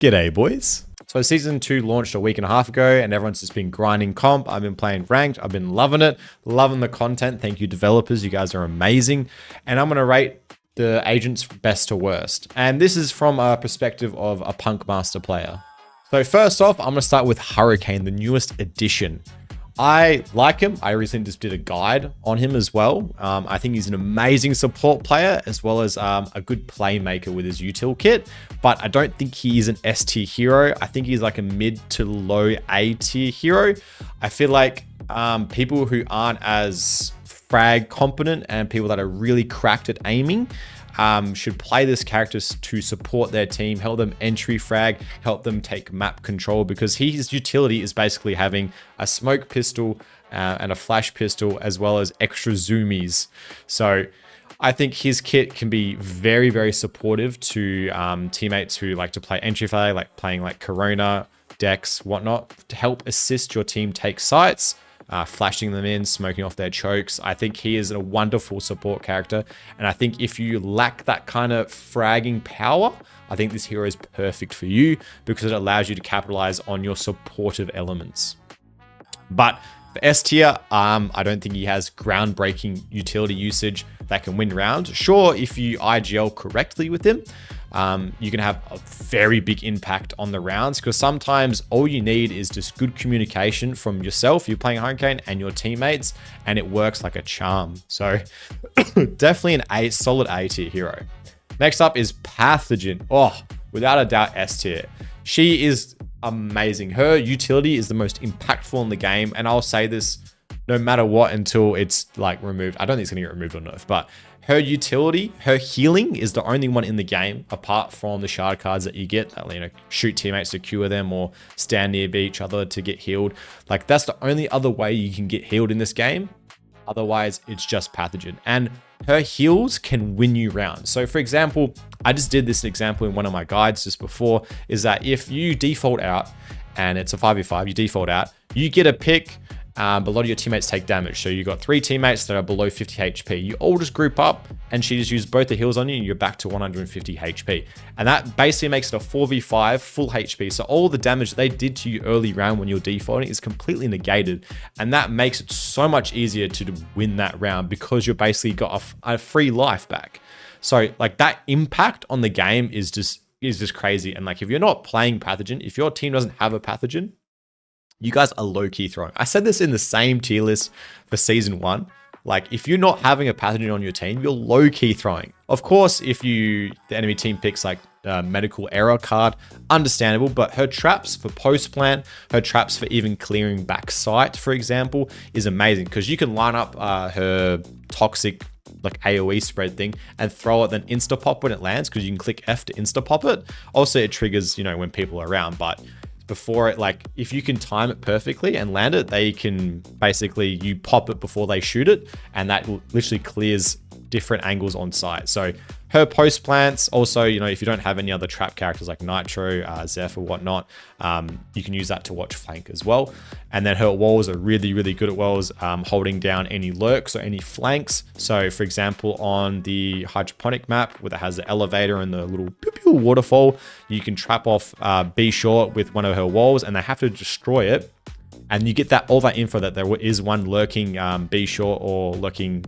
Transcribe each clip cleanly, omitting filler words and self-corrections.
G'day, boys. So season 2 launched a week and a half ago and everyone's just been grinding comp. I've been playing ranked. I've been loving it, loving the content. Thank you, developers. You guys are amazing. And I'm going to rate the agents best to worst. And this is from a perspective of a Punk Master player. So first off, I'm going to start with Hurricane, the newest addition. I like him. I recently just did a guide on him as well. I think he's an amazing support player as well as a good playmaker with his util kit, but I don't think he's an S tier hero. I think he's like a mid to low A tier hero. I feel like people who aren't as frag competent and people that are really cracked at aiming should play this character to support their team, help them entry frag, help them take map control, because his utility is basically having a smoke pistol and a flash pistol as well as extra zoomies. So I think his kit can be very, very supportive to teammates who like to play entry frag, like playing like Corona, Dex, whatnot, to help assist your team take sites. Flashing them in, smoking off their chokes. I think he is a wonderful support character. And I think if you lack that kind of fragging power, I think this hero is perfect for you because it allows you to capitalize on your supportive elements. But for S tier, I don't think he has groundbreaking utility usage that can win rounds. Sure, if you IGL correctly with him, you can have a very big impact on the rounds, because sometimes all you need is just good communication from yourself, you're playing Hurricane, and your teammates, and it works like a charm. So definitely a solid A tier hero. Next up is Pathogen. Oh, without a doubt S tier. She is amazing. Her utility is the most impactful in the game, and I'll say this no matter what until it's like removed. I don't think it's gonna get removed or nerfed, but her utility, her healing is the only one in the game, apart from the shard cards that you get that, you know, shoot teammates to cure them or stand near each other to get healed. Like, that's the only other way you can get healed in this game. Otherwise, it's just Pathogen. And her heals can win you rounds. So for example, I just did this example in one of my guides just before, is that if you default out and it's a 5v5, you default out, you get a pick, but a lot of your teammates take damage. So you got 3 teammates that are below 50 HP. You all just group up and she just uses both the heals on you and you're back to 150 HP. And that basically makes it a 4v5 full HP. So all the damage they did to you early round when you're defaulting is completely negated. And that makes it so much easier to win that round because you're basically got a free life back. So like that impact on the game is just crazy. And like if you're not playing Pathogen, if your team doesn't have a Pathogen, you guys are low-key throwing. I said this in the same tier list for season 1. Like, if you're not having a Pathogen on your team, you're low-key throwing. Of course, if the enemy team picks like medical error card, understandable, but her traps for post-plant, her traps for even clearing back sight, for example, is amazing because you can line up her toxic like AoE spread thing and throw it, then insta-pop when it lands because you can click F to insta-pop it. Also, it triggers, you know, when people are around, but before it, like if you can time it perfectly and land it, they can basically, you pop it before they shoot it, and that literally clears different angles on site. So her post plants also, you know, if you don't have any other trap characters like Nitro, Zeph or whatnot, you can use that to watch flank as well. And then her walls are really, really good at walls, holding down any lurks or any flanks. So for example, on the hydroponic map where it has the elevator and the little pew pew waterfall, you can trap off B short with one of her walls and they have to destroy it. And you get all that info that there is one lurking B short or lurking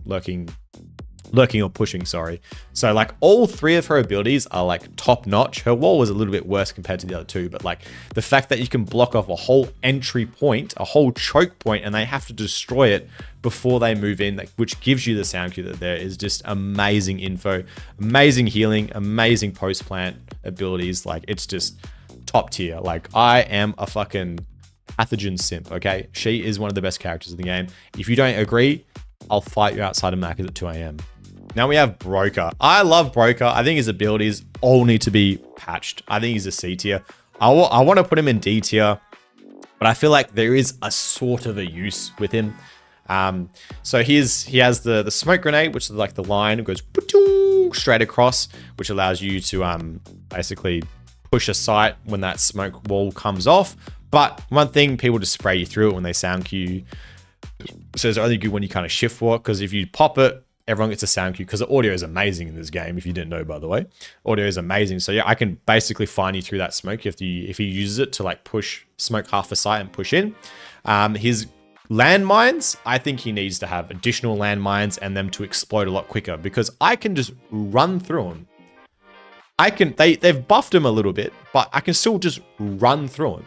or pushing, sorry. So like all 3 of her abilities are like top notch. Her wall was a little bit worse compared to the other 2, but like the fact that you can block off a whole entry point, a whole choke point, and they have to destroy it before they move in, like, which gives you the sound cue that there is just amazing info, amazing healing, amazing post plant abilities. Like it's just top tier. Like I am a fucking Pathogen simp, okay? She is one of the best characters in the game. If you don't agree, I'll fight you outside of Macca's at 2 AM. Now we have Broker. I love Broker. I think his abilities all need to be patched. I think he's a C tier. I want to put him in D tier, but I feel like there is a sort of a use with him. So he has the smoke grenade, which is like the line, it goes straight across, which allows you to basically push a site when that smoke wall comes off. But one thing, people just spray you through it when they sound cue. So it's only good when you kind of shift walk, because if you pop it everyone gets a sound cue because the audio is amazing in this game. If you didn't know, by the way, audio is amazing. So yeah, I can basically find you through that smoke if he uses it to like push smoke half a site and push in. His landmines, I think he needs to have additional landmines and them to explode a lot quicker because I can just run through them. They've buffed him a little bit, but I can still just run through him.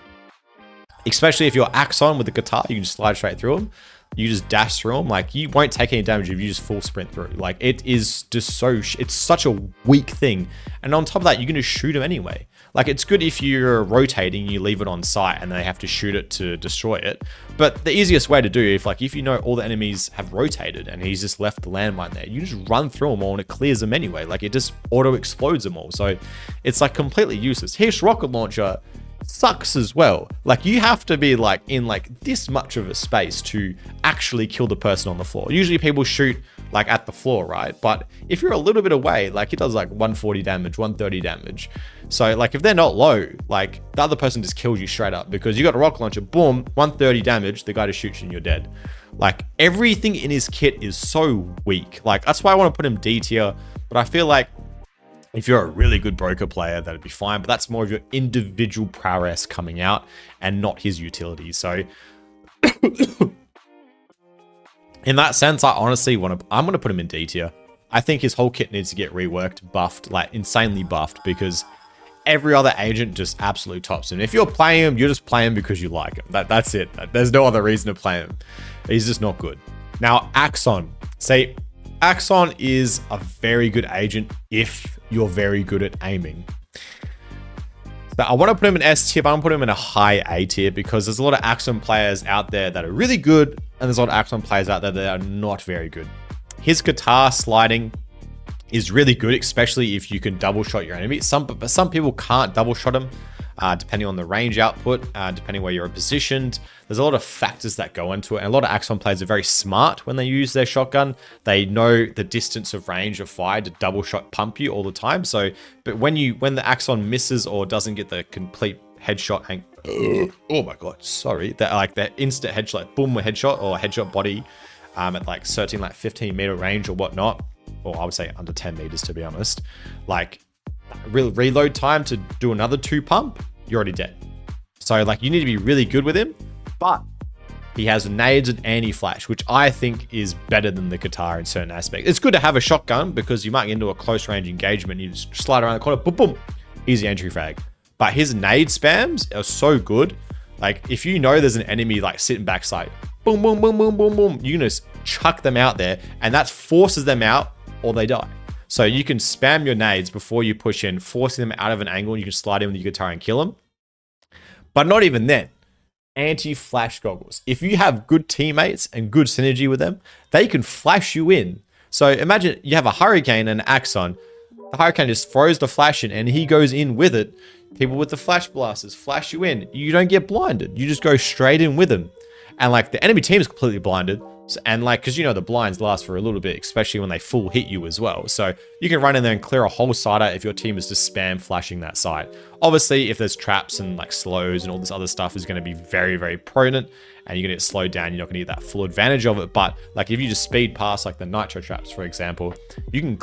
Especially if you're Axon with the guitar, you can just slide straight through him. You just dash through them. Like, you won't take any damage if you just full sprint through. Like, it is just it's such a weak thing. And on top of that, you can just shoot them anyway. Like, it's good if you're rotating, you leave it on site and they have to shoot it to destroy it. But the easiest way to do, if you know all the enemies have rotated and he's just left the landmine there, you just run through them all and it clears them anyway. Like, it just auto explodes them all. So it's like completely useless. His rocket launcher sucks as well. Like, you have to be like in like this much of a space to actually kill the person on the floor. Usually people shoot like at the floor, right? But if you're a little bit away, like, it does like 140 damage, 130 damage. So like, if they're not low, like, the other person just kills you straight up because you got a rocket launcher, boom, 130 damage, the guy just shoots you and you're dead. Like, everything in his kit is so weak. Like, that's why I want to put him D tier, but I feel like if you're a really good broker player, that'd be fine, but that's more of your individual prowess coming out and not his utility. So in that sense, I honestly I'm going to put him in D tier. I think his whole kit needs to get reworked, buffed, like insanely buffed, because every other agent just absolutely tops him. If you're playing him, you're just playing because you like him. That's it. There's no other reason to play him. He's just not good. Now, Axon. See, Axon is a very good agent if you're very good at aiming. So I want to put him in S tier, but I'm going to put him in a high A tier because there's a lot of Axon players out there that are really good, and there's a lot of Axon players out there that are not very good. His guitar sliding is really good, especially if you can double shot your enemy. Some people can't double shot him, depending on the range output, depending where you're positioned. There's a lot of factors that go into it, and a lot of Axon players are very smart when they use their shotgun. They know the distance of range of fire to double shot pump you all the time. So, but when the Axon misses or doesn't get the complete headshot, oh my god, sorry, that instant headshot, boom, a headshot or a headshot body, at like 13, like 15 meter range or whatnot, or I would say under 10 meters to be honest, like reload time to do another 2 pump, you're already dead. So like, you need to be really good with him, but he has nades and anti-flash, which I think is better than the guitar in certain aspects. It's good to have a shotgun because you might get into a close range engagement, you just slide around the corner, boom, boom, easy entry frag. But his nade spams are so good. Like, if you know there's an enemy like sitting backside, boom, boom, boom, boom, boom, boom, you can just chuck them out there, and that forces them out or they die. So you can spam your nades before you push in, forcing them out of an angle, and you can slide in with your guitar and kill them. But not even then. Anti-flash goggles. If you have good teammates and good synergy with them, they can flash you in. So imagine you have a Hurricane and an Axon. The Hurricane just throws the flash in and he goes in with it. People with the flash blasters flash you in. You don't get blinded. You just go straight in with them. And like, the enemy team is completely blinded. And like, because you know the blinds last for a little bit, especially when they full hit you as well. So you can run in there and clear a whole side out if your team is just spam flashing that side. Obviously, if there's traps and like slows and all this other stuff is going to be very, very prominent, and you're going to get slowed down, you're not going to get that full advantage of it. But like, if you just speed past like the nitro traps, for example, you can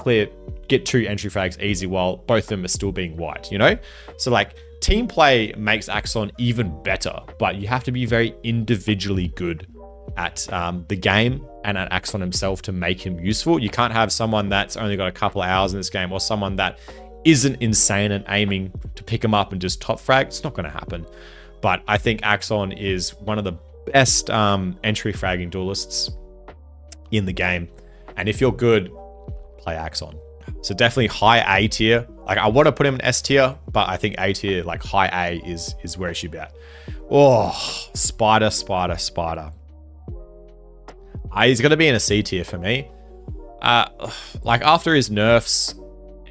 get 2 entry frags easy while both of them are still being white, you know? So like, team play makes Axon even better, but you have to be very individually good at the game and at Axon himself to make him useful. You can't have someone that's only got a couple of hours in this game, or someone that isn't insane and aiming to pick him up and just top frag. It's not going to happen. But I think Axon is one of the best entry fragging duelists in the game. And if you're good, play Axon. So definitely high A tier. Like, I want to put him in S tier, but I think A tier, like high A is where he should be at. Oh, Spider. He's going to be in a C tier for me. Like, after his nerfs,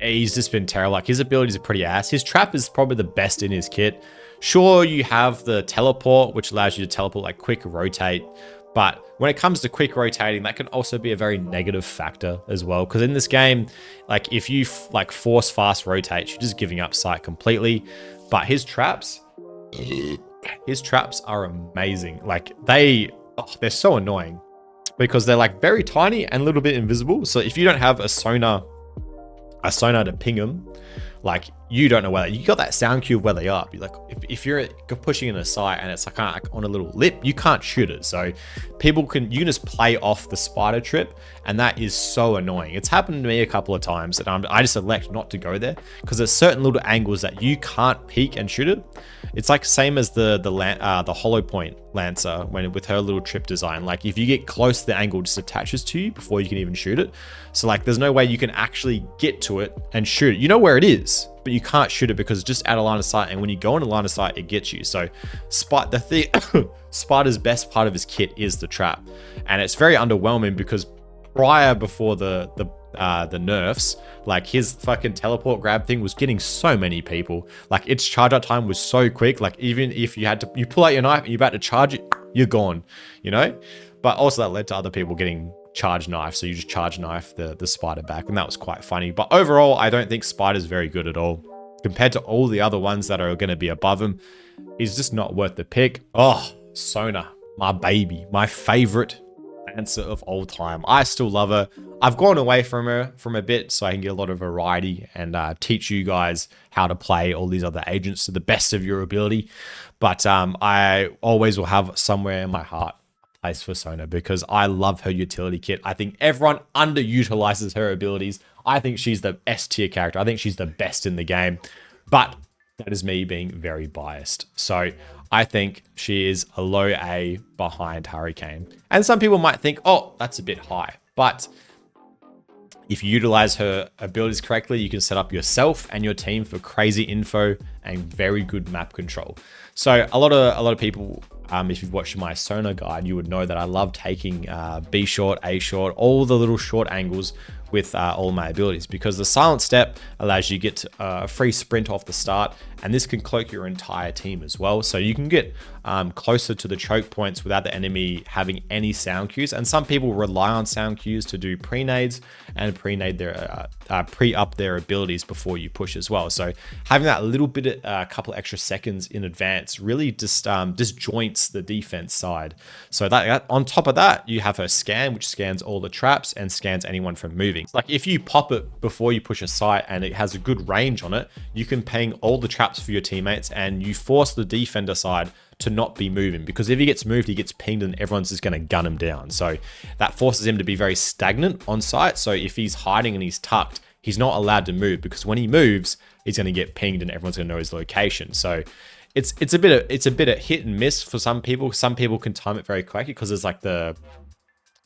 he's just been terrible. Like, his abilities are pretty ass. His trap is probably the best in his kit. Sure, you have the teleport, which allows you to teleport, like quick rotate. But when it comes to quick rotating, that can also be a very negative factor as well. Because in this game, like, if you like force fast rotate, you're just giving up sight completely. But his traps are amazing. Like, they're so annoying. because they're like very tiny and a little bit invisible. So if you don't have a sonar to ping them, like you don't know where you got that sound cue of where they are. You're like, if you're pushing in a sight and it's like on a little lip, you can't shoot it. So you can just play off the spider trip, and that is so annoying. It's happened to me a couple of times, and I just elect not to go there because there's certain little angles that you can't peek and shoot it. It's like same as the hollow point lancer with her little trip design. Like if you get close, the angle just attaches to you before you can even shoot it. So like there's no way you can actually get to it and shoot it. You know where it is, but you can't shoot it because it's just out of line of sight. And when you go into line of sight, it gets you. So Spider's best part of his kit is the trap, and it's very underwhelming because before the nerfs, like his fucking teleport grab thing was getting so many people. Like its charge out time was so quick. Like even if you pull out your knife and you're about to charge it, you're gone, you know? But also that led to other people getting charge knife. So you just charge knife the spider back, and that was quite funny. But overall, I don't think Spider's very good at all. Compared to all the other ones that are going to be above him, he's just not worth the pick. Oh, Sona, my baby, my favorite answer of all time. I still love her. I've gone away from her from a bit so I can get a lot of variety and teach you guys how to play all these other agents to the best of your ability. But I always will have somewhere in my heart a place for Sona because I love her utility kit. I think everyone underutilizes her abilities. I think she's the S tier character. I think she's the best in the game. But that is me being very biased. So I think she is a low A behind Hurricane. And some people might think, oh, that's a bit high. But if you utilize her abilities correctly, you can set up yourself and your team for crazy info and very good map control. So a lot of people, if you've watched my Sona guide, you would know that I love taking B short, A short, all the little short angles with all my abilities, because the silent step allows you to get a free sprint off the start, and this can cloak your entire team as well. So you can get closer to the choke points without the enemy having any sound cues. And some people rely on sound cues to do pre-nades and pre-up their abilities before you push as well. So having that little bit, a couple extra seconds in advance really just disjoints the defense side. So that on top of that, you have her scan, which scans all the traps and scans anyone from moving. Like if you pop it before you push a sight and it has a good range on it, you can ping all the traps for your teammates and you force the defender side to not be moving, because if he gets moved, he gets pinged and everyone's just going to gun him down. So that forces him to be very stagnant on site. So if he's hiding and he's tucked, he's not allowed to move, because when he moves, he's going to get pinged and everyone's going to know his location. So it's a bit of hit and miss for some people. Some people can time it very quickly because there's like a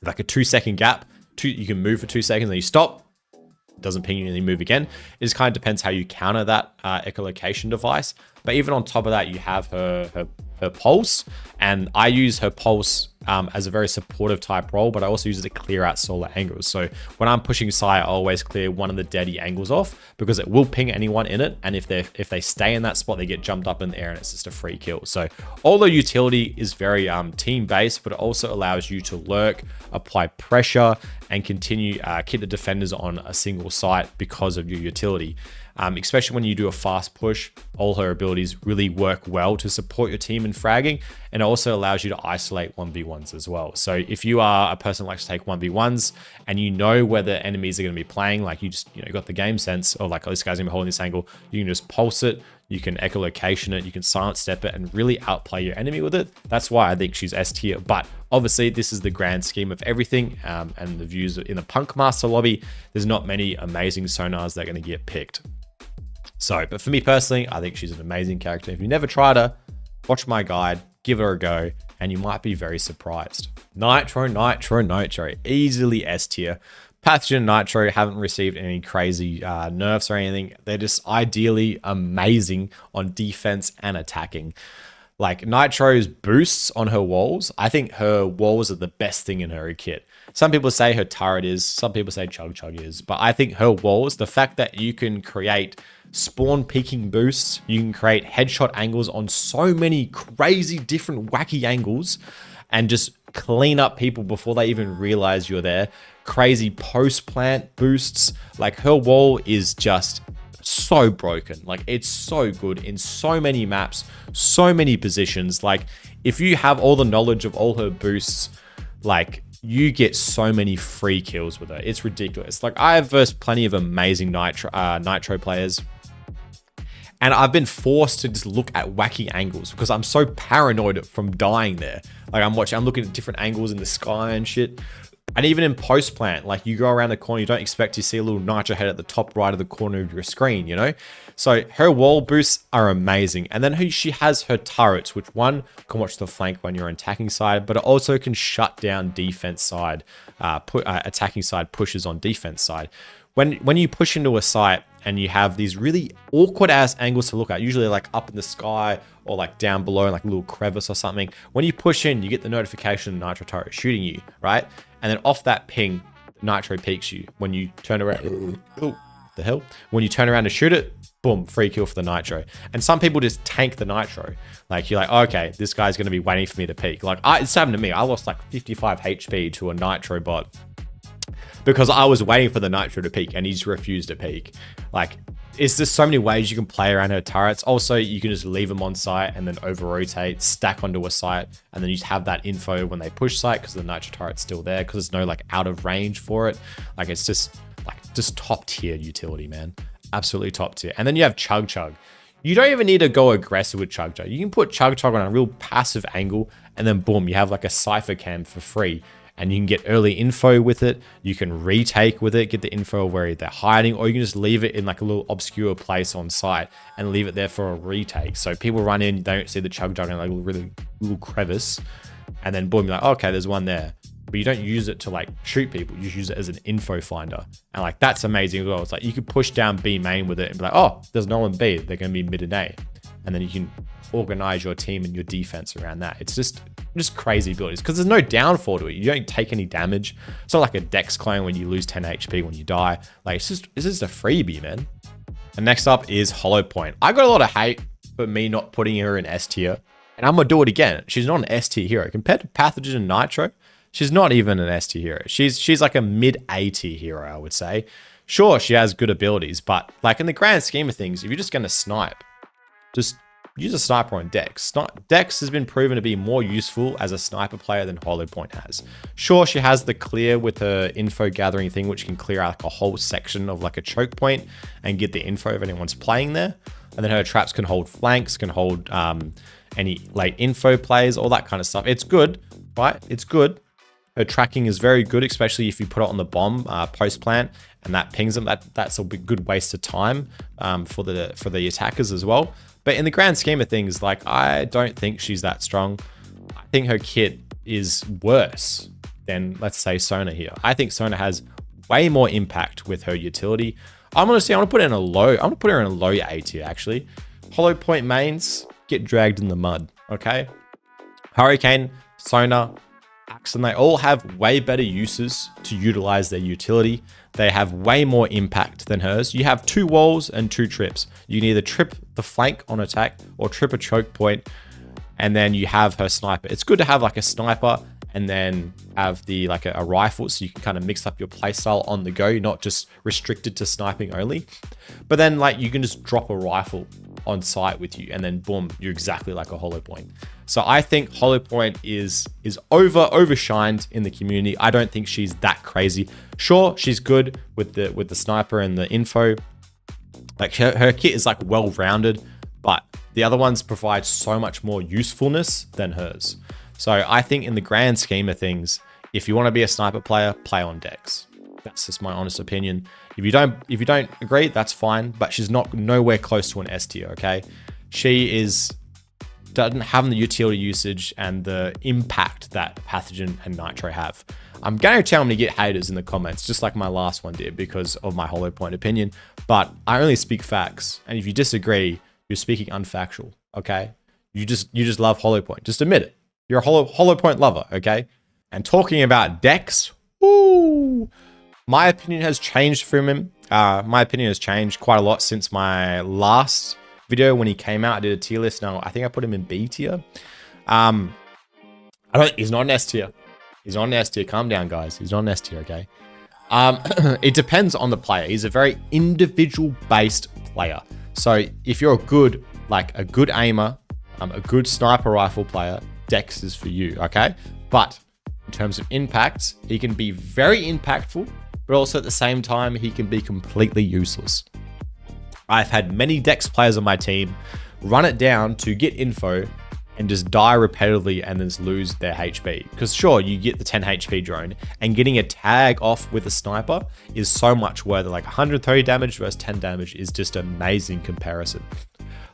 2-second gap. You can move for 2 seconds and you stop. It doesn't ping you and you move again. It just kind of depends how you counter that echolocation device. But even on top of that, you have her pulse, and I use her pulse as a very supportive type role, but I also use it to clear out solar angles. So when I'm pushing Sai, I always clear one of the deady angles off, because it will ping anyone in it, and if they stay in that spot, they get jumped up in the air and it's just a free kill. So although utility is very team based, but it also allows you to lurk, apply pressure, and continue keep the defenders on a single site because of your utility. Especially when you do a fast push, all her abilities really work well to support your team in fragging, and it also allows you to isolate 1v1s as well. So if you are a person who likes to take 1v1s and you know where the enemies are going to be playing, like you got the game sense, or like, oh, this guy's going to be holding this angle, you can just pulse it, you can echolocation it, you can silent step it, and really outplay your enemy with it. That's why I think she's S tier. But obviously, this is the grand scheme of everything, and the views in the Punk Master lobby, there's not many amazing sonars that are going to get picked. So, but for me personally, I think she's an amazing character. If you never tried her, watch my guide, give her a go, and you might be very surprised. Nitro, easily S tier. Pathogen and Nitro haven't received any crazy nerfs or anything. They're just ideally amazing on defense and attacking. Like Nitro's boosts on her walls, I think her walls are the best thing in her kit. Some people say her turret is, some people say Chug Chug is, but I think her walls, the fact that you can create spawn peaking boosts, you can create headshot angles on so many crazy different wacky angles and just clean up people before they even realize you're there. Crazy post plant boosts, like her wall is just so broken. Like it's so good in so many maps, so many positions. Like if you have all the knowledge of all her boosts, like you get so many free kills with her. It's ridiculous. Like, I have versed plenty of amazing Nitro players, and I've been forced to just look at wacky angles because I'm so paranoid from dying there. Like, I'm looking at different angles in the sky and shit. And even in post plant, like, you go around the corner, you don't expect to see a little Nitro head at the top right of the corner of your screen, you know? So her wall boosts are amazing. And then she has her turrets, which one can watch the flank when you're attacking side, but it also can shut down defense side, attacking side pushes on defense side. When you push into a site and you have these really awkward ass angles to look at, usually like up in the sky or like down below in like a little crevice or something, when you push in, you get the notification Nitro turret shooting you, right? And then off that ping, Nitro peeks you. When you turn around, oh, the hell? When you turn around to shoot it, boom, free kill for the Nitro. And some people just tank the Nitro. Like, you're like, okay, this guy's going to be waiting for me to peek. Like, it's happened to me. I lost like 55 HP to a Nitro bot because I was waiting for the Nitro to peek and he just refused to peek. Like, it's just so many ways you can play around her turrets. Also, you can just leave them on site and then over rotate, stack onto a site, and then you just have that info when they push site because the Nitro turret's still there because there's no like out of range for it. Like, it's just top tier utility, man. Absolutely top tier. And then you have Chug Chug. You don't even need to go aggressive with Chug Chug. You can put Chug Chug on a real passive angle and then boom, you have like a Cypher cam for free. And you can get early info with it. You can retake with it, get the info of where they're hiding, or you can just leave it in like a little obscure place on site and leave it there for a retake. So people run in, they don't see the Chug Chug in like a really little crevice, and then boom, you're like, okay, there's one there. But you don't use it to like shoot people. You just use it as an info finder. And like, that's amazing as well. It's like, you could push down B main with it and be like, oh, there's no one B. They're going to be mid and A. And then you can organize your team and your defense around that. It's just crazy abilities because there's no downfall to it. You don't take any damage. It's not like a Dex clone when you lose 10 HP when you die. Like, it's just a freebie, man. And next up is Hollow Point. I got a lot of hate for me not putting her in S tier, and I'm gonna do it again. She's not an S tier hero compared to Pathogen and Nitro. She's not even an S tier hero. She's like a mid A tier hero, I would say. Sure, she has good abilities, but like in the grand scheme of things, if you're just gonna snipe, just use a sniper on Dex. Dex has been proven to be more useful as a sniper player than Hollow Point has. Sure, she has the clear with her info gathering thing, which can clear out like a whole section of like a choke point and get the info if anyone's playing there. And then her traps can hold flanks, can hold any late info plays, all that kind of stuff. It's good, right? It's good. Her tracking is very good, especially if you put it on the bomb post plant and that pings them. That's a good waste of time for the attackers as well. But in the grand scheme of things, like, I don't think she's that strong. I think her kit is worse than, let's say, Sona here. I think Sona has way more impact with her utility. I'm gonna put her in a low A tier, actually. Hollow Point mains get dragged in the mud, okay? Hurricane, Sona, Axon, they all have way better uses to utilize their utility. They have way more impact than hers. You have 2 walls and 2 trips. You can either trip the flank on attack or trip a choke point, and then you have her sniper. It's good to have like a sniper and then have like a rifle, so you can kind of mix up your playstyle on the go. You're not just restricted to sniping only. But then like you can just drop a rifle on site with you and then boom, you're exactly like a Hollow Point. So I think Hollow Point is overshined in the community. I don't think she's that crazy. Sure, she's good with the sniper and the info. Like her kit is like well-rounded, but the other ones provide so much more usefulness than hers. So I think in the grand scheme of things, if you want to be a sniper player, play on Dex. That's just my honest opinion. If you don't agree, that's fine, but she's nowhere close to an S tier, okay? She doesn't have the utility usage and the impact that Pathogen and Nitro have. I'm going to get haters in the comments, just like my last one did, because of my Hollow Point opinion, but I only speak facts. And if you disagree, you're speaking unfactual, okay? You just love Hollow Point. Just admit it. You're a Hollow Point lover, okay? And talking about Dex, woo! My opinion has changed from him. My opinion has changed quite a lot since my last video when he came out. I did a tier list. Now I think I put him in B tier. He's not an S tier. He's not an S tier. Calm down, guys. He's not an S tier, okay? It depends on the player. He's a very individual based player. So if you're a good aimer, a good sniper rifle player, Dex is for you, okay? But in terms of impact, he can be very impactful, but also at the same time, he can be completely useless. I've had many Dex players on my team run it down to get info and just die repetitively and then just lose their HP. Because sure, you get the 10 HP drone, and getting a tag off with a sniper is so much worth it. Like 130 damage versus 10 damage is just an amazing comparison.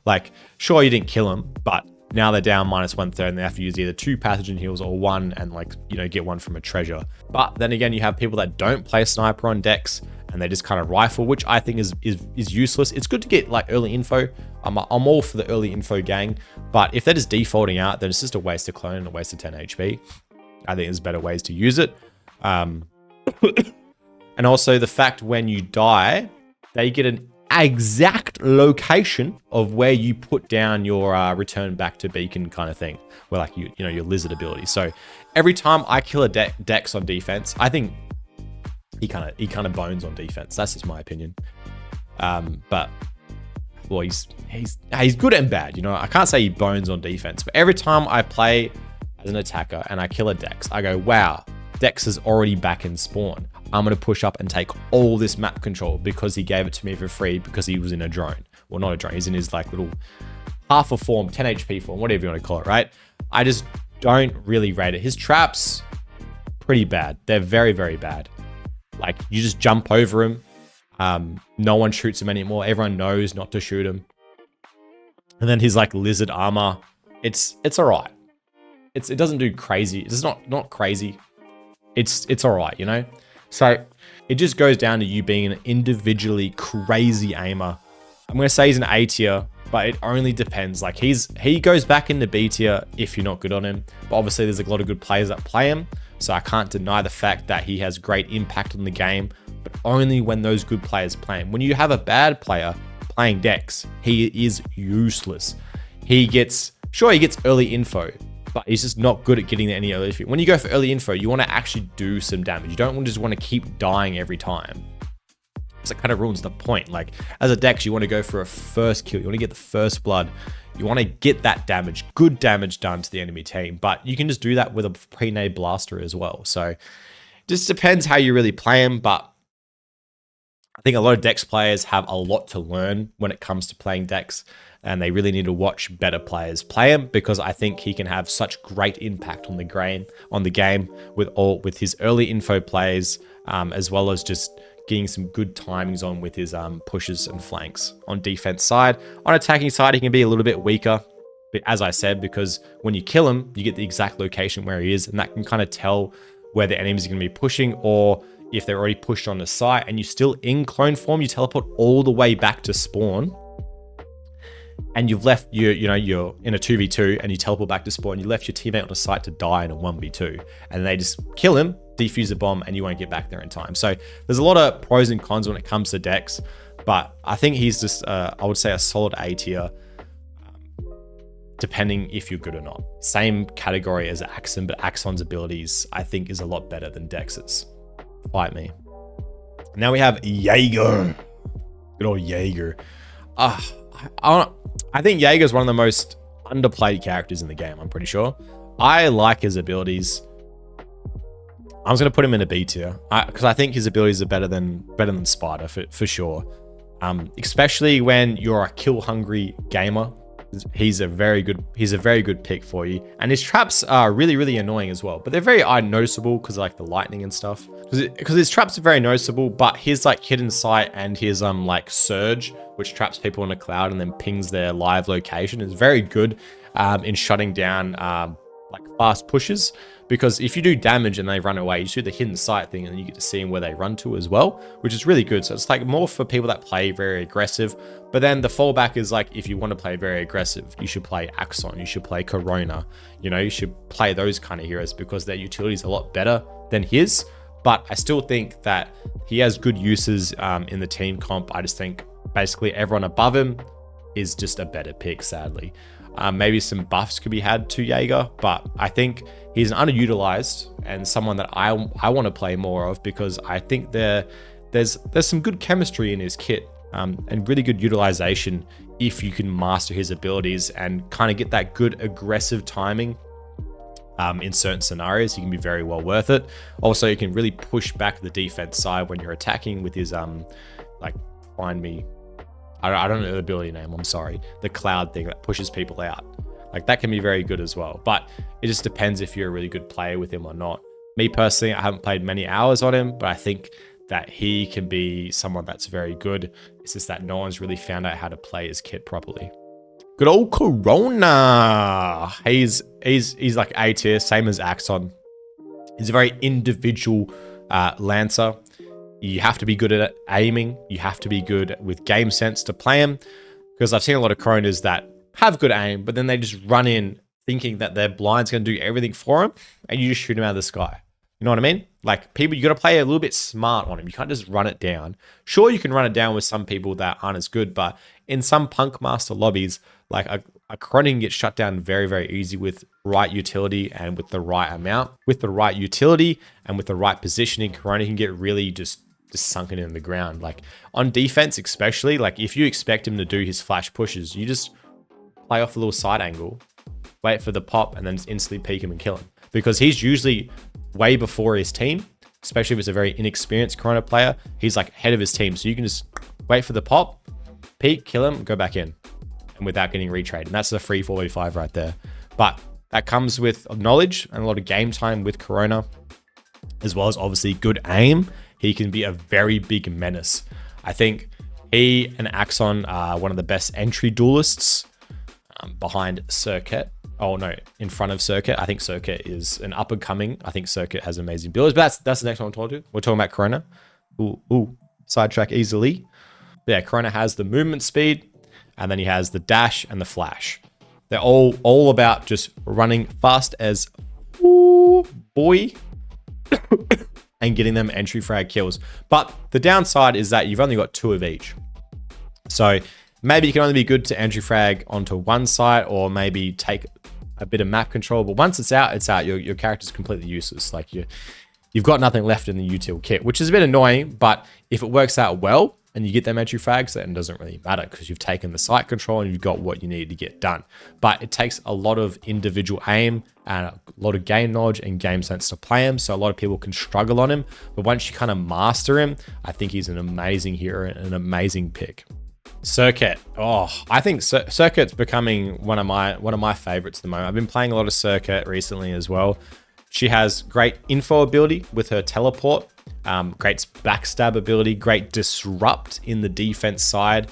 Like, sure, you didn't kill them, but now they're down -1/3 and they have to use either 2 pathogen heals or 1 and, like, you know, get 1 from a treasure. But then again, you have people that don't play sniper on Dex and they just kind of rifle, which I think is useless. It's good to get like early info. I'm all for the early info gang, but if they're just defaulting out, then it's just a waste of clone and a waste of 10 HP. I think there's better ways to use it. And also the fact when you die, they get an exact location of where you put down your return back to beacon kind of thing, where like you know your lizard ability. So every time I kill a Dex on defense, I think he kind of bones on defense. That's just my opinion. But well, he's good and bad. You know, I can't say he bones on defense, but every time I play as an attacker and I kill a Dex, I go, wow, Dex is already back in spawn. I'm going to push up and take all this map control because he gave it to me for free because he was in a drone. Well, not a drone. He's in his like little half a form, 10 HP form, whatever you want to call it, right? I just don't really rate it. His traps, pretty bad. They're very, very bad. Like, you just jump over him. No one shoots him anymore. Everyone knows not to shoot him. And then his like lizard armor, it's all right. It doesn't do crazy. It's not crazy. It's all right, you know? So it just goes down to you being an individually crazy aimer. I'm going to say he's an A tier, but it only depends. Like, he goes back into B tier if you're not good on him. But obviously there's a lot of good players that play him. So I can't deny the fact that he has great impact on the game, but only when those good players play him. When you have a bad player playing Dex, he is useless. He gets early info, but he's just not good at getting any early info. When you go for early info, you want to actually do some damage. You don't just want to keep dying every time. So it kind of ruins the point. Like, as a Dex, you want to go for a first kill. You want to get the first blood. You want to get that damage, good damage done to the enemy team. But you can just do that with a pre-nade blaster as well. So it just depends how you really play him. But I think a lot of Dex players have a lot to learn when it comes to playing Dex. And they really need to watch better players play him, because I think he can have such great impact on the game with his early info plays, as well as just getting some good timings on with his pushes and flanks on defense side. On attacking side, he can be a little bit weaker, but as I said, because when you kill him, you get the exact location where he is, and that can kind of tell where the enemies are going to be pushing, or if they're already pushed on the site and you're still in clone form, you teleport all the way back to spawn. And you've left you're in a 2v2 and you teleport back to spawn, you left your teammate on the site to die in a 1v2, and they just kill him, defuse the bomb, and you won't get back there in time. So there's a lot of pros and cons when it comes to Dex, but I think he's just I would say a solid A tier, depending if you're good or not. Same category as Axon, but Axon's abilities I think is a lot better than Dex's. Fight me. Now we have Jaeger. Good old Jaeger. I think Jaeger's one of the most underplayed characters in the game, I'm pretty sure. I like his abilities. I'm just going to put him in a B tier, because I think his abilities are better than Spider for sure. Especially when you're a kill-hungry gamer. He's a very good pick for you. And his traps are really, really annoying as well. But they're very noticeable because of like the lightning and stuff. Because his traps are very noticeable, but his like hidden sight and his like surge, which traps people in a cloud and then pings their live location, is very good in shutting down like fast pushes. Because if you do damage and they run away, you do the hidden sight thing and you get to see where they run to as well, which is really good. So it's like more for people that play very aggressive. But then the fallback is like, if you want to play very aggressive, you should play Axon, you should play Corona, you should play those kind of heroes because their utility is a lot better than his. But I still think that he has good uses in the team comp. I just think basically everyone above him is just a better pick, sadly. Maybe some buffs could be had to Jaeger, but I think he's underutilized and someone that I want to play more of, because I think there's some good chemistry in his kit and really good utilization if you can master his abilities and kind of get that good aggressive timing in certain scenarios. He can be very well worth it. Also, you can really push back the defense side when you're attacking with his like, find me, I don't know the ability name, I'm sorry, the cloud thing that pushes people out. Like, that can be very good as well, but it just depends if you're a really good player with him or not. Me personally, I haven't played many hours on him, but I think that he can be someone that's very good. It's just that no one's really found out how to play his kit properly. Good old Corona. He's like A tier, same as Axon. He's a very individual Lancer. You have to be good at aiming. You have to be good with game sense to play him. Because I've seen a lot of Coronas that have good aim, but then they just run in thinking that their blind's going to do everything for him, and you just shoot him out of the sky. You know what I mean? Like, people, you got to play a little bit smart on him. You can't just run it down. Sure, you can run it down with some people that aren't as good, but in some Punk Master lobbies, like a Corona can get shut down very, very easy with right utility and with the right amount. With the right utility and with the right positioning, Corona can get really just sunken in the ground. Like, on defense especially, like, if you expect him to do his flash pushes, you just play off a little side angle, wait for the pop, and then just instantly peek him and kill him. Because he's usually way before his team, especially if it's a very inexperienced Corona player. He's like ahead of his team. So you can just wait for the pop, peek, kill him, go back in, and without getting retrade. And that's a free 4v5 right there. But that comes with knowledge and a lot of game time with Corona, as well as obviously good aim. He can be a very big menace. I think he and Axon are one of the best entry duelists behind Circuit. Oh no, in front of Circuit. I think Circuit is an up and coming. I think Circuit has amazing builds, but that's the next one I'm talking to. We're talking about Corona. Ooh, sidetrack easily. Yeah, Corona has the movement speed, and then he has the dash and the flash. They're all about just running fast as boy and getting them entry frag kills. But the downside is that you've only got 2 of each. So maybe you can only be good to entry frag onto one side, or maybe take a bit of map control. But once it's out, it's out. Your character's completely useless. Like, you've got nothing left in the util kit, which is a bit annoying. But if it works out well and you get them entry frags, then it doesn't really matter, because you've taken the site control and you've got what you need to get done. But it takes a lot of individual aim and a lot of game knowledge and game sense to play him. So a lot of people can struggle on him. But once you kind of master him, I think he's an amazing hero and an amazing pick. Circuit. Oh, I think Circuit's becoming one of my favorites at the moment. I've been playing a lot of Circuit recently as well. She has great info ability with her teleport, great backstab ability, great disrupt in the defense side,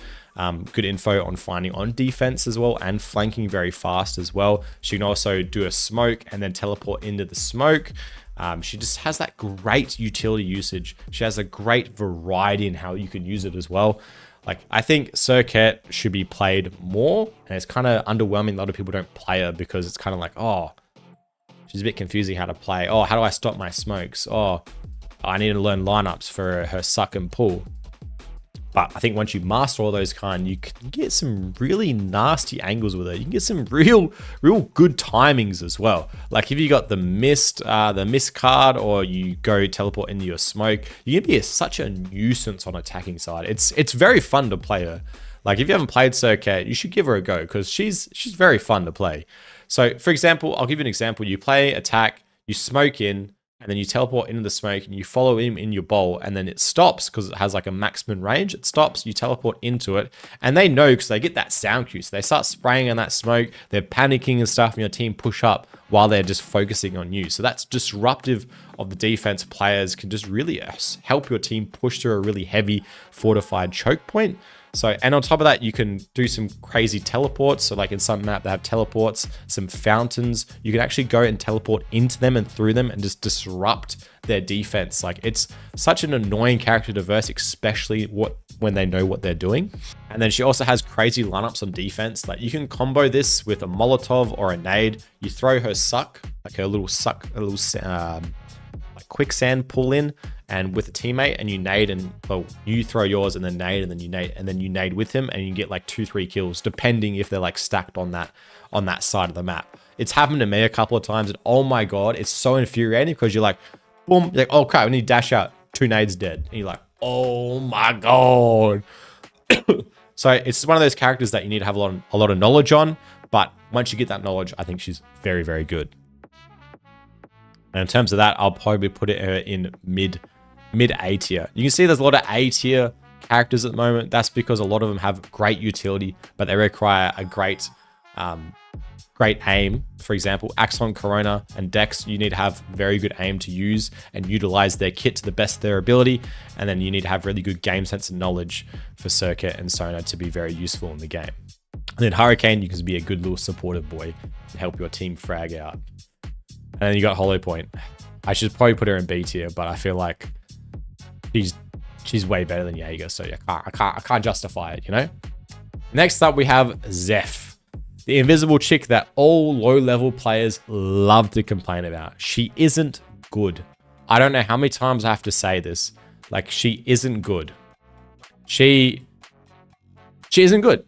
good info on finding on defense as well, and flanking very fast as well. She can also do a smoke and then teleport into the smoke. She just has that great utility usage. She has a great variety in how you can use it as well. Like, I think Circuit should be played more, and it's kind of underwhelming. A lot of people don't play her because it's kind of like, oh, she's a bit confusing how to play. Oh, how do I stop my smokes? Oh, I need to learn lineups for her suck and pull. But I think once you master all those you can get some really nasty angles with it. You can get some real good timings as well. Like, if you got the mist card, or you go teleport into your smoke, you can be such a nuisance on attacking side. It's very fun to play her. Like, if you haven't played Circuit, you should give her a go, because she's very fun to play. So, for example, I'll give you an example. You play attack, you smoke in, and then you teleport into the smoke and you follow him in your bowl, and then it stops because it has like a maximum range. It stops, you teleport into it, and they know because they get that sound cue. So they start spraying on that smoke, they're panicking and stuff, and your team push up while they're just focusing on you. So that's disruptive of the defense. Players can just really help your team push through a really heavy fortified choke point. So, and on top of that, you can do some crazy teleports. So like in some map, they have teleports, some fountains. You can actually go and teleport into them and through them and just disrupt their defense. Like, it's such an annoying character to verse, especially when they know what they're doing. And then she also has crazy lineups on defense. Like, you can combo this with a Molotov or a nade. You throw her suck, like her little suck, a little like quicksand pull in, and with a teammate, and you nade, and well, you throw yours and then nade, and then you nade, and then you nade with him, and you get like 2-3 kills, depending if they're like stacked on that side of the map. It's happened to me a couple of times, and oh my god, it's so infuriating, because you're like, boom, you're like, oh crap, we need to dash out, 2 nades dead, and you're like, oh my god. So it's one of those characters that you need to have a lot of knowledge on, but once you get that knowledge, I think she's very, very good. And in terms of that, I'll probably put her in mid A tier. You can see there's a lot of A tier characters at the moment. That's because a lot of them have great utility, but they require a great aim. For example, Axon, Corona, and Dex, you need to have very good aim to use and utilize their kit to the best of their ability. And then you need to have really good game sense and knowledge for Circuit and Sona to be very useful in the game. And then Hurricane, you can be a good little supportive boy to help your team frag out. And then you got Hollow Point. I should probably put her in B tier, but I feel like she's way better than Jaeger, so yeah, I can't justify it, you know? Next up, we have Zeph, the invisible chick that all low-level players love to complain about. She isn't good. I don't know how many times I have to say this. Like, she isn't good. She isn't good.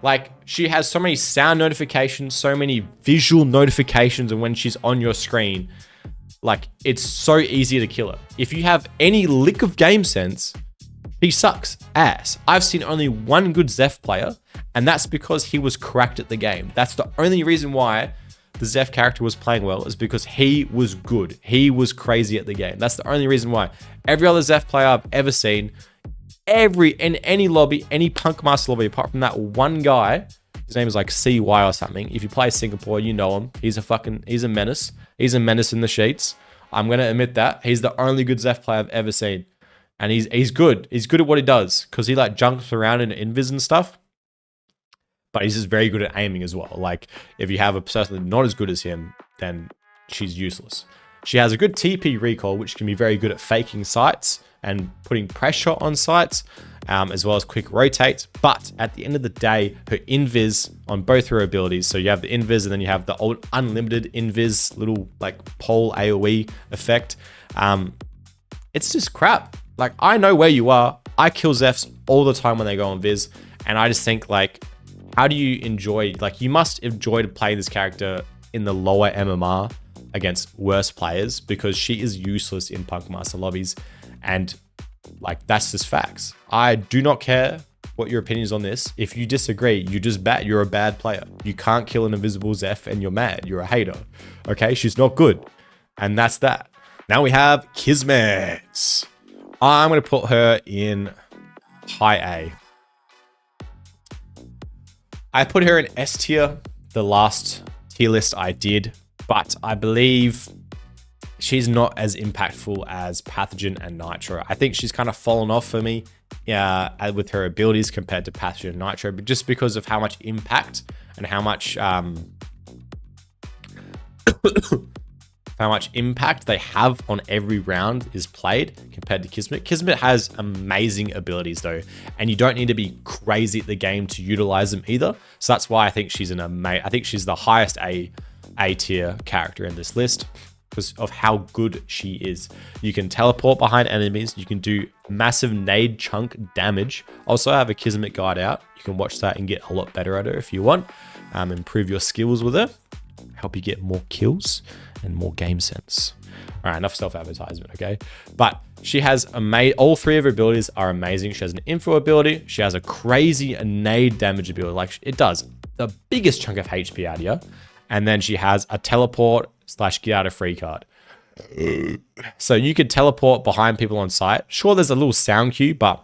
Like, she has so many sound notifications, so many visual notifications, and when she's on your screen, like, it's so easy to kill her. If you have any lick of game sense, she sucks ass. I've seen only one good Zeph player, and that's because he was correct at the game. That's the only reason why the Zeph character was playing well, is because he was good. He was crazy at the game. That's the only reason why. Every other Zeph player I've ever seen, in any lobby, any Punk Master lobby, apart from that one guy, his name is like CY or something. If you play Singapore, you know him. He's a menace. He's a menace in the sheets. I'm going to admit that. He's the only good Zeph player I've ever seen. And he's good. He's good at what he does, because he like jumps around in invis and stuff. But he's just very good at aiming as well. Like, if you have a person not as good as him, then she's useless. She has a good TP recall, which can be very good at faking sites and putting pressure on sites, as well as quick rotate. But at the end of the day, her invis on both her abilities, so you have the invis and then you have the old unlimited invis, little like pole AoE effect. It's just crap. Like, I know where you are. I kill Zephs all the time when they go on Viz. And I just think, like, how do you enjoy, like, you must enjoy to play this character in the lower MMR against worse players, because she is useless in Punk Master lobbies. And like, that's just facts. I do not care what your opinion is on this. If you disagree, you're a bad player. You can't kill an invisible Zeph and you're mad. You're a hater. Okay, she's not good. And that's that. Now we have Kismet. I'm going to put her in high A. I put her in S tier, the last tier list I did, but I believe she's not as impactful as Pathogen and Nitro. I think she's kind of fallen off for me with her abilities compared to Pathogen and Nitro, but just because of how much impact and how much impact they have on every round is played compared to Kismet. Kismet has amazing abilities though, and you don't need to be crazy at the game to utilize them either. So that's why I think she's I think she's the highest A tier character in this list, because of how good she is. You can teleport behind enemies. You can do massive nade chunk damage. Also, I have a Kismet guide out. You can watch that and get a lot better at her if you want. Improve your skills with her. Help you get more kills and more game sense. All right, enough self-advertisement, okay? But she has all three of her abilities are amazing. She has an info ability. She has a crazy nade damage ability. Like, it does the biggest chunk of HP out of you. And then she has a teleport / get out of free card. So you could teleport behind people on site. Sure, there's a little sound cue, but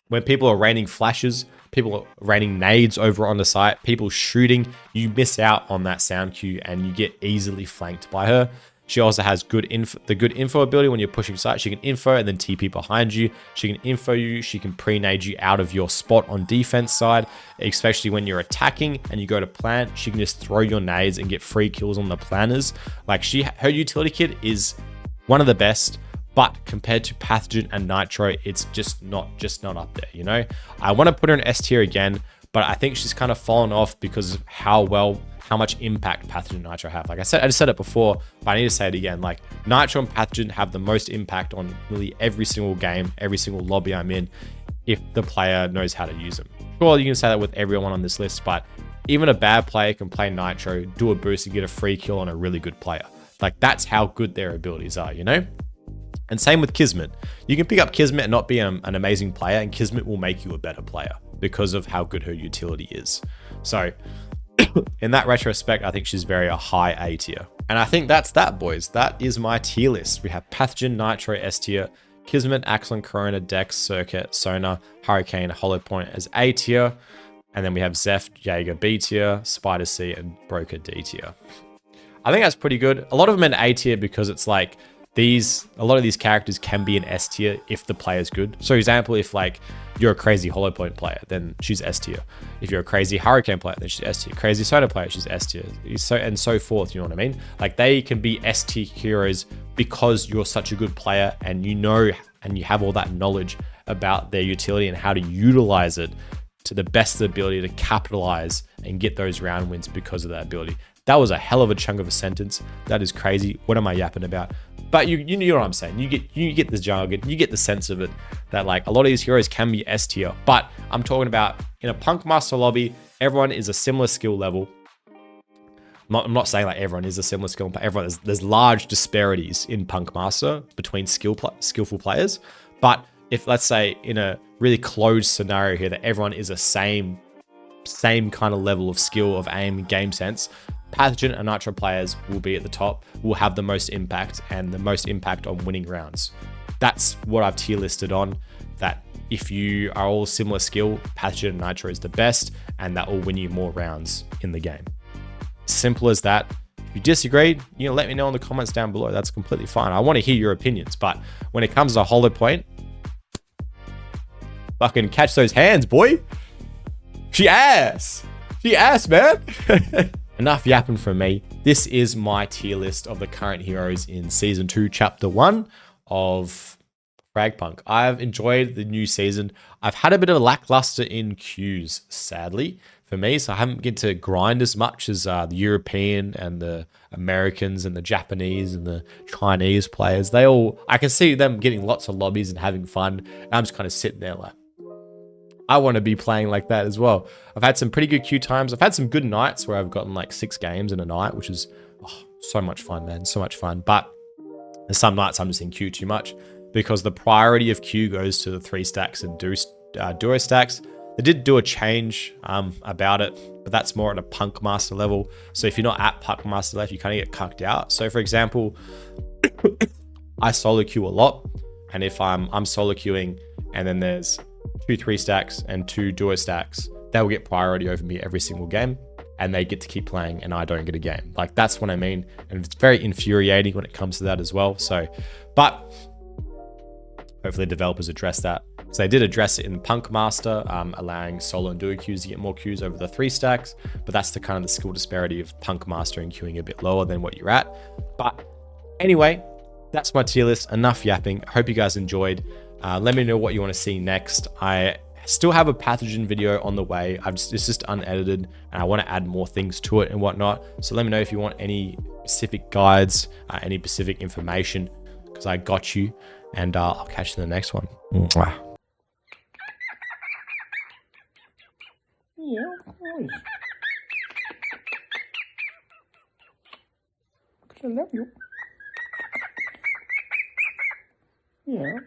when people are raining flashes, people are raining nades over on the site, people shooting, you miss out on that sound cue and you get easily flanked by her. She also has the good info ability. When you're pushing site, she can info and then TP behind you. She can info you. She can pre-nade you out of your spot on defense side, especially when you're attacking and you go to plant. She can just throw your nades and get free kills on the planners. Like, her utility kit is one of the best, but compared to Pathogen and Nitro, it's just not up there, you know? I want to put her in S tier again, but I think she's kind of fallen off because of how much impact Pathogen and Nitro have. Like I just said it before, but I need to say it again. Like, Nitro and Pathogen have the most impact on really every single game, every single lobby I'm in, if the player knows how to use them. Sure, you can say that with everyone on this list, but even a bad player can play Nitro, do a boost and get a free kill on a really good player. Like, that's how good their abilities are, you know? And same with Kismet. You can pick up Kismet and not be an amazing player, and Kismet will make you a better player because of how good her utility is. So In that retrospect, I think she's very a high A tier. And I think that's that, boys. That is my tier list. We have Pathogen, Nitro, S tier, Kismet, Axlin, Corona, Dex, Circuit, Sona, Hurricane, Hollow Point as A tier. And then we have Zeph, Jaeger, B tier, Spider C, and Broker, D tier. I think that's pretty good. A lot of them in A tier because it's like a lot of these characters can be an S tier if the player's good. So example, if like you're a crazy Hollow Point player, then she's S tier. If you're a crazy Hurricane player, then she's S tier. Crazy Soda player, she's S tier. And so forth, you know what I mean? Like they can be S tier heroes because you're such a good player and you know and you have all that knowledge about their utility and how to utilize it to the best of the ability to capitalize and get those round wins because of that ability. That was a hell of a chunk of a sentence. That is crazy. What am I yapping about? But you know what I'm saying. You get the jargon. You get the sense of it. That like a lot of these heroes can be S tier. But I'm talking about in a Punk Master lobby, everyone is a similar skill level. I'm not saying like everyone is a similar skill, but there's large disparities in Punk Master between skillful players. But if let's say in a really closed scenario here that everyone is a same kind of level of skill, of aim, game sense, Pathogen and Nitro players will be at the top, will have the most impact and the most impact on winning rounds. That's what I've tier listed on, that if you are all similar skill, Pathogen and Nitro is the best, and that will win you more rounds in the game. Simple as that. If you disagree, let me know in the comments down below. That's completely fine. I want to hear your opinions, but when it comes to Hollow Point, fucking catch those hands, boy. She ass, man. Enough yapping from me. This is my tier list of the current heroes in Season 2, Chapter 1 of Fragpunk. I've enjoyed the new season. I've had a bit of a lackluster in queues, sadly, for me. So I haven't get to grind as much as the European and the Americans and the Japanese and the Chinese players. I can see them getting lots of lobbies and having fun. And I'm just kind of sitting there like, I want to be playing like that as well. I've had some pretty good queue times. I've had some good nights where I've gotten like 6 games in a night, which is so much fun, man. So much fun. But there's some nights I'm just in queue too much because the priority of queue goes to the 3 stacks and duo stacks. They did do a change about it, but that's more at a Punk Master level. So if you're not at Punk Master level, you kind of get cucked out. So for example, I solo queue a lot. And if I'm solo queuing and then there's 2 3 stacks and 2 duo stacks, they'll get priority over me every single game and they get to keep playing and I don't get a game. Like that's what I mean. And it's very infuriating when it comes to that as well. So, but hopefully developers address that. So they did address it in Punk Master, allowing solo and duo queues to get more queues over the 3 stacks, but that's the kind of the skill disparity of Punk Master and queuing a bit lower than what you're at. But anyway, that's my tier list. Enough yapping. I hope you guys enjoyed. Let me know what you want to see next. I still have a Pathogen video on the way. It's just unedited and I want to add more things to it and whatnot. So let me know if you want any specific guides, any specific information, because I got you. And I'll catch you in the next one. Mwah. Yeah, of course. Because I love you. Yeah.